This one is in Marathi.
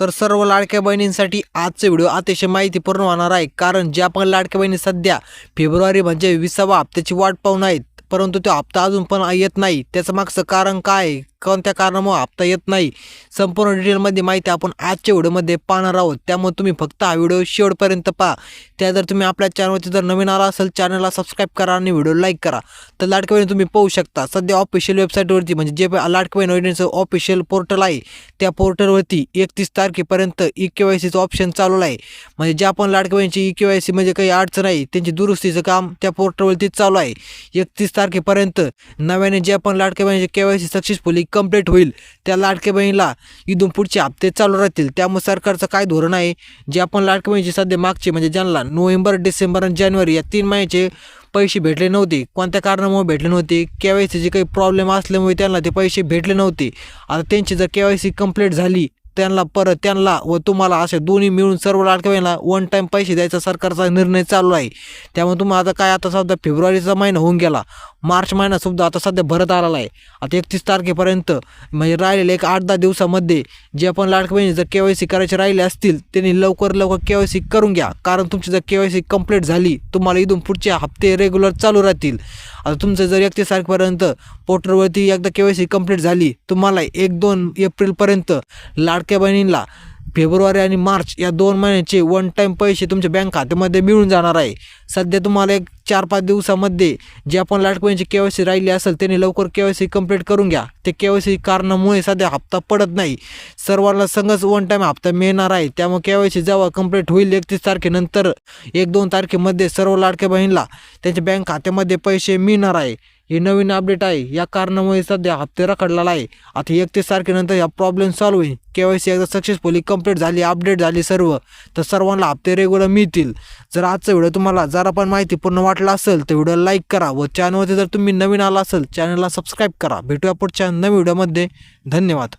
तर सर्व लाडक्या बहिणींसाठी आजचा व्हिडिओ अतिशय माहितीपूर्ण होणार आहे, कारण ज्या पण लाडक्या बहिणी सध्या फेब्रुवारी म्हणजे 20व्या हप्त्याची वाट पाहून आहेत, परंतु तो हप्ता अजून पण येत नाही. त्याचं मागचं कारण काय आहे, कोणत्या कारणामुळे हप्ता येत नाही, संपूर्ण डिटेलमध्ये माहिती आपण आजच्या व्हिडिओमध्ये पाहणार आहोत. त्यामुळे तुम्ही फक्त हा व्हिडिओ शेवटपर्यंत पहा. त्या जर तुम्ही आपल्या चॅनलवरती जर नवीन आला असेल, चॅनलला सबस्क्राईब करा आणि व्हिडिओ लाईक करा. तर लाडक्या बहिणी तुम्ही पाहू शकता सध्या ऑफिशियल वेबसाईटवरती, म्हणजे जे लाडक्या बहीण योजनेचं ऑफिशियल पोर्टल आहे, त्या पोर्टलवरती 31 तारखेपर्यंत EKYCचं ऑप्शन चालू आहे. म्हणजे ज्या पण लाडक्या बहिणीची EKYC म्हणजे काही अडचण आहे, त्यांची दुरुस्तीचं काम त्या पोर्टलवरती चालू आहे. 31 तारखेपर्यंत नव्याने ज्या पण लाडक्या बहिणीची KYC सक्सेसफुली कंप्लीट होईल, त्या लाडक्या बहिणीला इथून पुढचे हप्ते चालू राहतील. त्यामुळे सरकारचं काय धोरण आहे, जे आपण लाडक्या बहिणीची सध्या मागचे म्हणजे ज्यांना नोव्हेंबर, डिसेंबर आणि जानेवारी या 3 महिन्याचे पैसे भेटले नव्हते, कोणत्या कारणामुळे भेटले नव्हते, KYCचे काही प्रॉब्लेम असल्यामुळे त्यांना ते पैसे भेटले नव्हते. आता त्यांची जर KYC कंप्लीट झाली, त्यांना व तुम्हाला असे दोन्ही मिळून सर्व लाडक्या बहिणीला वन टाईम पैसे द्यायचा सरकारचा निर्णय चालू आहे. त्यामुळे तुम्हाला आता काय, आता सध्या फेब्रुवारीचा महिना होऊन गेला, मार्च महिनासुद्धा आता सध्या भरत आलेला आहे. आता 31 तारखेपर्यंत म्हणजे राहिलेले एक 8-10 दिवसामध्ये जे आपण लाडक्या बहिणी जर KYC करायचे राहिले असतील, त्यांनी लवकर KYC करून घ्या. कारण तुमची जर KYC कंप्लीट झाली, तुम्हाला इथून पुढचे हप्ते रेग्युलर चालू राहतील. आता तुमचं जर 31 तारखेपर्यंत पोर्टलवरती एकदा KYC कंप्लीट झाली, तुम्हाला 1-2 एप्रिलपर्यंत लाडक्या बहिणींना फेब्रुवारी आणि मार्च या 2 महिन्याचे वन टाईम पैसे तुमच्या बँक खात्यामध्ये मिळून जाणार आहे. सध्या तुम्हाला एक 4-5 दिवसामध्ये जे आपण लाडक्या बहिणीची KYC राहिली असेल, त्यांनी लवकर KYC कंप्लीट करून घ्या. ते KYC कारणामुळे सध्या हप्ता पडत नाही, सर्वांना संगच वन टाईम हप्ता मिळणार आहे. त्यामुळे KYC जेव्हा कंप्लीट होईल 31 तारखेनंतर 1-2 तारखेमध्ये सर्व लाडक्या बहिणीला त्यांच्या बँक खात्यामध्ये पैसे मिळणार आहे. हे नवीन अपडेट आहे, या कारणामुळे सध्या हप्ते रखडलेला आहे. आता 31 तारखेनंतर हा प्रॉब्लेम सॉल्व्ह होईल. KYC एकदा सक्सेसफुली कंप्लीट झाली, अपडेट झाली सर्व, तर सर्वांना हप्ते रेग्युलर मिळतील. जर आजचा व्हिडिओ तुम्हाला जरा पण माहितीपूर्ण वाटला असेल तर व्हिडिओला लाईक करा व चॅनलवरती जर तुम्ही नवीन आला असेल चॅनलला सबस्क्राईब करा. भेटूया पुढच्या नवीन व्हिडिओमध्ये. धन्यवाद.